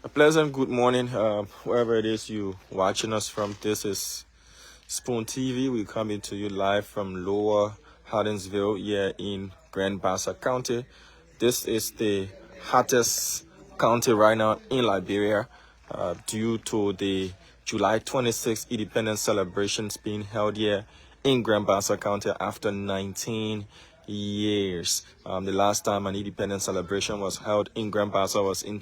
A pleasant good morning, wherever it is you watching us from. This is Spoon TV. We coming to you live from Lower Harlandsville here in Grand Bassa County. This is the hottest county right now in Liberia due to the July 26th Independence celebrations being held here in Grand Bassa County after 19 years. The last time an independence celebration was held in Grand Bassa was in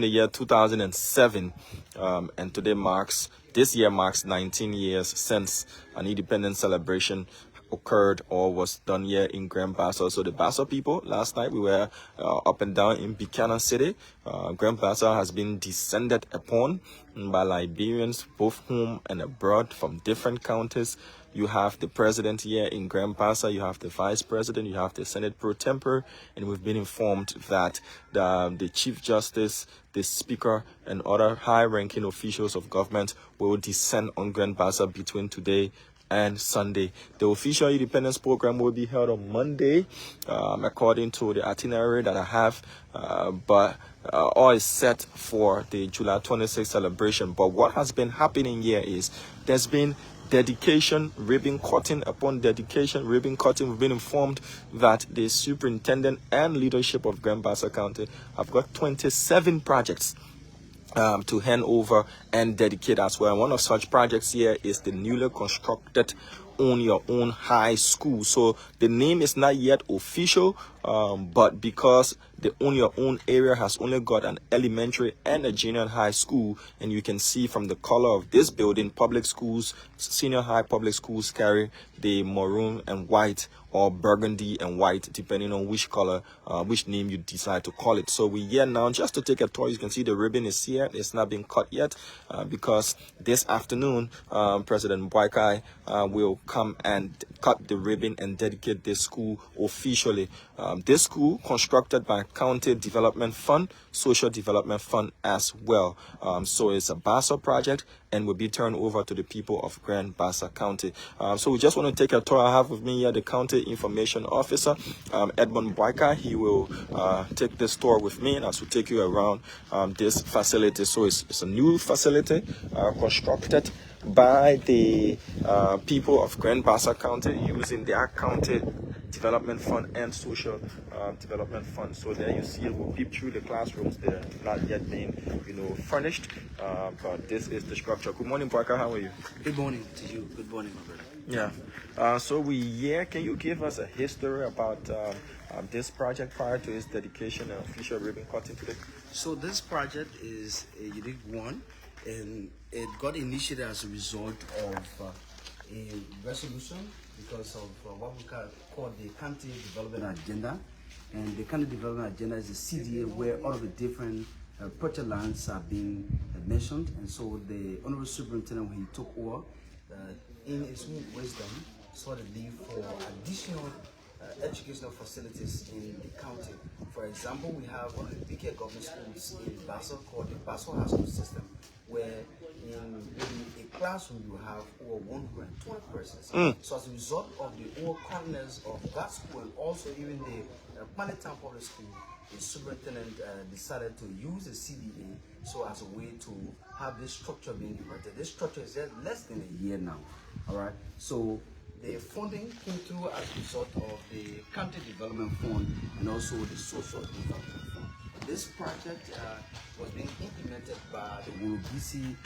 the year 2007, and this year marks 19 years since an independence celebration occurred or was done here in Grand Bassa. So the Bassa people, last night we were up and down in Buchanan City. Grand Bassa has been descended upon by Liberians, both home and abroad, from different counties. You have the president here in Grand Bassa, you have the vice president, you have the Senate pro tempore, and we've been informed that the chief justice, the speaker, and other high-ranking officials of government will descend on Grand Bassa between today and Sunday. The official independence program will be held on Monday, according to the itinerary that I have, but all is set for the July 26th celebration. But what has been happening here is there's been dedication, ribbon cutting upon dedication, ribbon cutting. We've been informed that the superintendent and leadership of Grand Bassa County have got 27 projects to hand over and dedicate as well. One of such projects here is the newly constructed Own Your Own High School. So the name is not yet official, but because the Own Your Own area has only got an elementary and a junior high school, and you can see from the color of this building, public schools, senior high public schools carry the maroon and white, or burgundy and white, depending on which color, which name you decide to call it. So we're here now just to take a tour. You can see the ribbon is here. It's not been cut yet because this afternoon, President Boakai will come and cut the ribbon and dedicate this school officially. This school constructed by County Development Fund, Social Development Fund as well. So it's a Bassa project and will be turned over to the people of Grand Bassa County. So we just want to take a tour. I have with me here the County Information Officer, Edmund Boakai. He will take this tour with me, and I will take you around this facility. So it's a new facility constructed by the people of Grand Bassa County using their county development fund and social development fund. So there you see it will peep through the classrooms. They're not yet being furnished, but this is the structure. Good morning, Parker. How are you? Good morning to you. Good morning, my brother. Yeah. So can you give us a history about this project prior to its dedication and official ribbon cutting today? So this project is a unique one, and it got initiated as a result of a resolution because of what we call the County Development Agenda. And the County Development Agenda is a CDA where all of the different project lands are being mentioned. And so the Honorable Superintendent, when he took over, in his own wisdom, saw the need for additional educational facilities in the county. For example, we have one of the bigger government schools in Bassa called the Bassa High School System, where in a classroom you have over 112 persons. So as a result of the overcrowdedness of that school and also even the Manitown Public School, the superintendent decided to use the CDA so as a way to have this structure being erected. This structure is just less than a year now. All right. So the funding came through as a result of the County Development Fund and also the Social Development Fund. This project was being implemented by the Wolobisi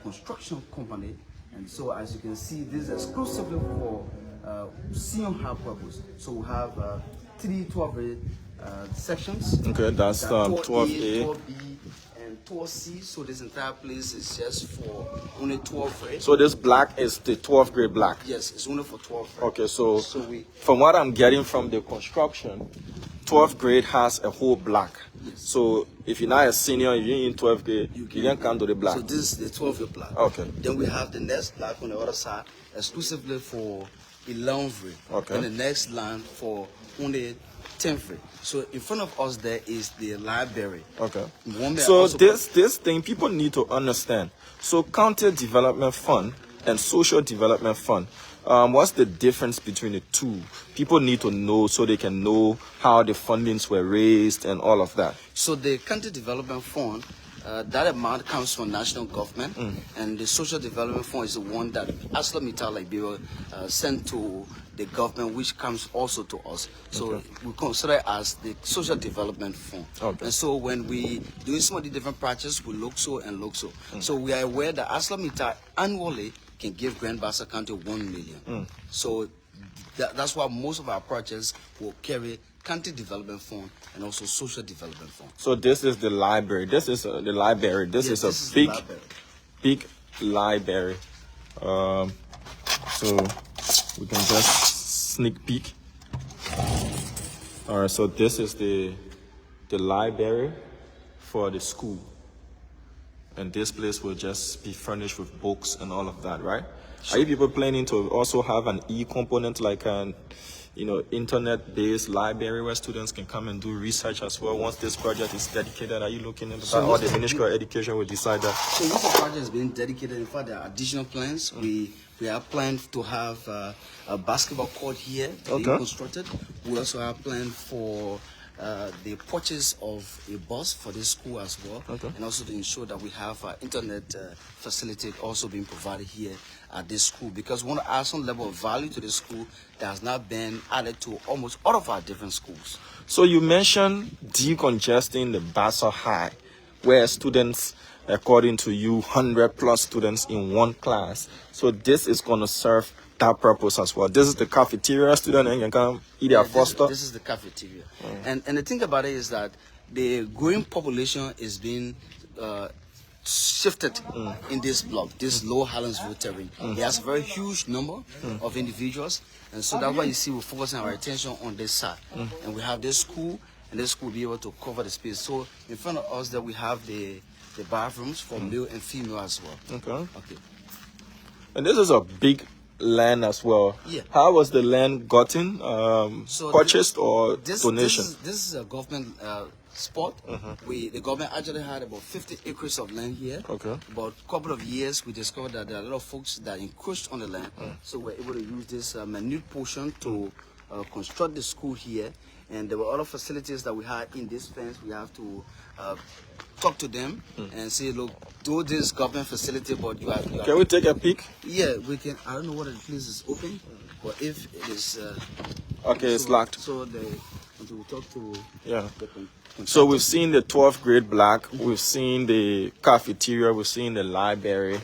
Construction Company, and so as you can see, this is exclusively for senior high purpose. So we have 3 12A sections. Okay, that's 12A, 12B, and 12C. So this entire place is just for only 12th grade. So this black is the 12th grade black? Yes, it's only for 12th grade. Okay, so from what I'm getting from the construction, 12th grade has a whole black. Yes. So if you're not a senior, if you're in 12th grade, you can't come to the black. So this is the 12th grade black. Okay. Then we have the next black on the other side, exclusively for 11th grade. Okay. And the next line for only 10th grade. So in front of us there is the library. Okay. So this thing people need to understand. So County Development Fund and Social Development Fund, what's the difference between the two? People need to know so they can know how the fundings were raised and all of that. So the County Development Fund, that amount comes from national government, and the Social Development Fund is the one that ArcelorMittal Liberia sent to the government, which comes also to us. So we consider it as the Social Development Fund. And so when we do some of the different projects with LOCSO and LOCSO, so we are aware that ArcelorMittal annually can give Grand Bassa County 1 million. So that's why most of our projects will carry County Development Fund and also Social Development Fund. So this is the library. This is the library. This is a big library. So we can just sneak peek. All right. So this is the library for the school, and this place will just be furnished with books and all of that, right? Sure. Are you people planning to also have an e-component, like an internet-based library where students can come and do research as well once this project is dedicated? Are you looking into that, or the Ministry of Education will decide that? So once the project has been dedicated, in fact, there are additional plans. We have planned to have a basketball court here being constructed. We also have planned for the purchase of a bus for this school as well, and also to ensure that we have internet facility also being provided here at this school, because we want to add some level of value to the school that has not been added to almost all of our different schools. So you mentioned decongesting the Bassa High, where students, according to you, 100+ students in one class. So this is going to serve that purpose as well. This is the cafeteria. Student can come eat their first stuff. This is the cafeteria. And the thing about it is that the growing population is being shifted in this block, this Lower Harlandsville terrain. It has a very huge number of individuals, and so that's why you see we're focusing our attention on this side. And we have this school, and this school will be able to cover the space. So in front of us, that we have the bathrooms for male and female as well. Okay. And this is a big land as well. Yeah. How was the land gotten? Purchased or donation? This is a government spot. The government actually had about 50 acres of land here. About a couple of years, we discovered that there are a lot of folks that encroached on the land. So we're able to use this minute portion to construct the school here. And there were other facilities that we had in this fence. We have to talk to them and say, look, do this government facility, but you are. Can we take a peek? Yeah, we can. I don't know whether the place is open, but if it is. Okay, it's locked. So we'll talk to. Yeah. So we've seen the 12th grade block. We've seen the cafeteria. We've seen the library.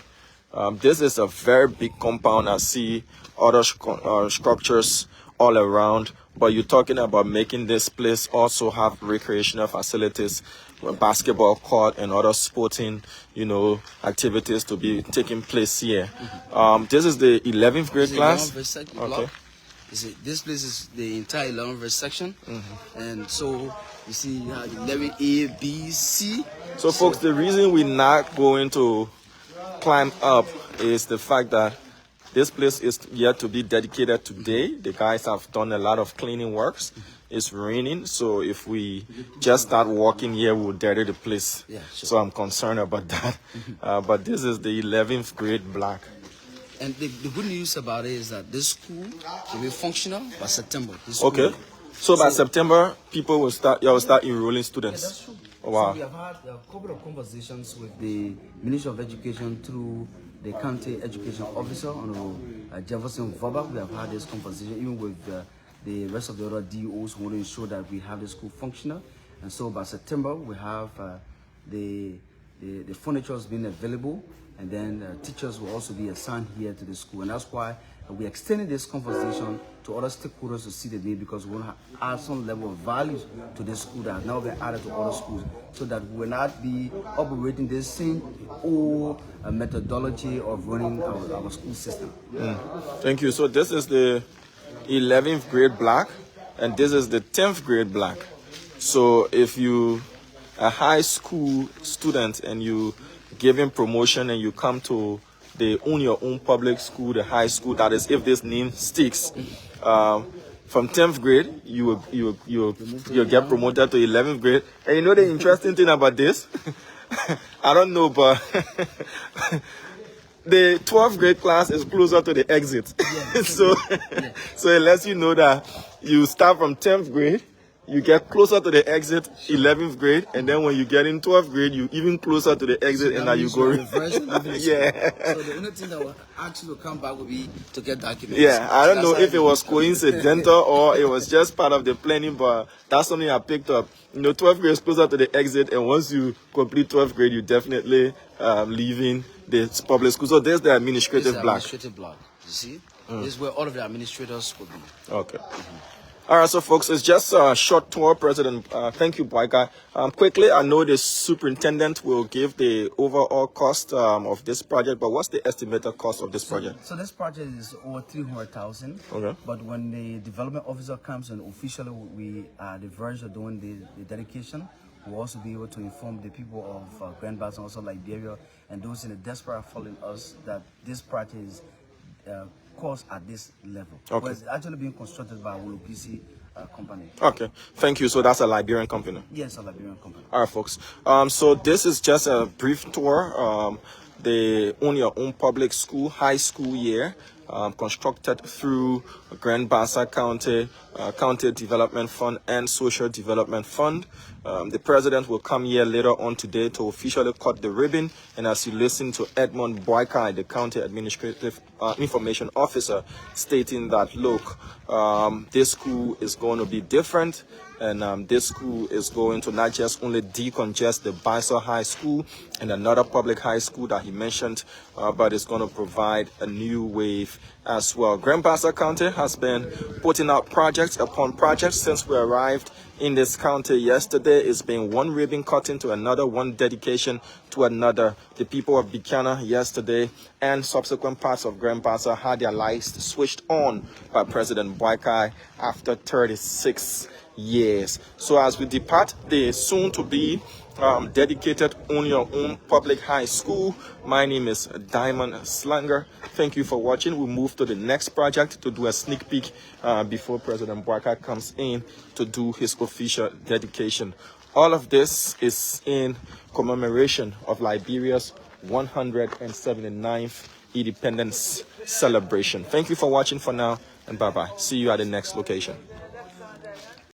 This is a very big compound. I see other structures all around. But you're talking about making this place also have recreational facilities, basketball court and other sporting, activities to be taking place here. This is the 11th grade class. Okay. This place is the entire 11th verse section, and so you see you have 11A, B, C. So folks, the reason we're not going to climb up is the fact that this place is yet to be dedicated today. The guys have done a lot of cleaning works. It's raining, so if we just start walking here, we'll dirty the place. Yeah, sure. So I'm concerned about that. But this is the 11th grade block. And the good news about it is that this school will be functional by September. Okay. So by September, people will start enrolling students. Yeah, that's true. Oh, wow. So we have had a couple of conversations with the Ministry of Education through the County Education Officer, Jefferson Vaba. We have had this conversation even with the rest of the other DOs who want to ensure that we have the school functional. And so by September, we have the furniture being available, and then teachers will also be assigned here to the school. And that's why we're extending this conversation to other stakeholders to see the need, because we want to add some level of value to this school that has now been added to other schools, so that we will not be operating this same old methodology of running our school system. Thank you. So this is the 11th grade block, and this is the 10th grade block. So if you are a high school student and you given promotion and you come to own your own public school, the high school, that is, if this name sticks, from 10th grade, you'll get promoted to 11th grade. And you know the interesting thing about this? I don't know, but the 12th grade class is closer to the exit. So it lets you know that you start from 10th grade you get closer to the exit, 11th grade, and then when you get in 12th grade, you even closer to the exit, So and that now you means go. reverse and living in school. Yeah. So the only thing that will ask you to come back will be to get documents. Yeah, I don't So know that's if it was coincidental or it was just part of the planning, but that's something I picked up. 12th grade is closer to the exit, and once you complete 12th grade, you definitely leaving the public school. So there's the administrative block. Administrative block. You see, this is where all of the administrators will be. Okay. All right, so folks, it's just a short tour, President. Thank you, Boyka. Quickly, I know the superintendent will give the overall cost of this project, but what's the estimated cost of this project? So this project is over 300,000. Okay. But when the development officer comes and officially we are the verge of doing the dedication, we'll also be able to inform the people of Grand Bassa and also Liberia and those in the diaspora following us that this project is cost at this level. Okay. But it's actually being constructed by a PC company. Okay, thank you. So that's a Liberian company. Yes, a Liberian company. All right, folks. So this is just a brief tour. They own your own public school, high school year, constructed through Grand Bassa County, County Development Fund and Social Development Fund. The president will come here later on today to officially cut the ribbon. And as you listen to Edmund Boykai, the County Administrative Information Officer, stating that, look, this school is going to be different. And this school is going to not just only decongest the Bassa High School and another public high school that he mentioned, but it's going to provide a new wave as well. Grand Bassa County has been putting out projects upon projects since we arrived in this county yesterday. It's been one ribbon cutting to another, one dedication to another. The people of Buchanan yesterday and subsequent parts of Grand Bassa had their lives switched on by President Boykai after 36 years. So as we depart the soon to be dedicated on your own public high school, my name is Diamond Slanger. Thank you for watching. We'll move to the next project to do a sneak peek before President Boykai comes in to do his official dedication. All of this is in commemoration of Liberia's 179th independence celebration. Thank you for watching for now, and bye-bye. See you at the next location.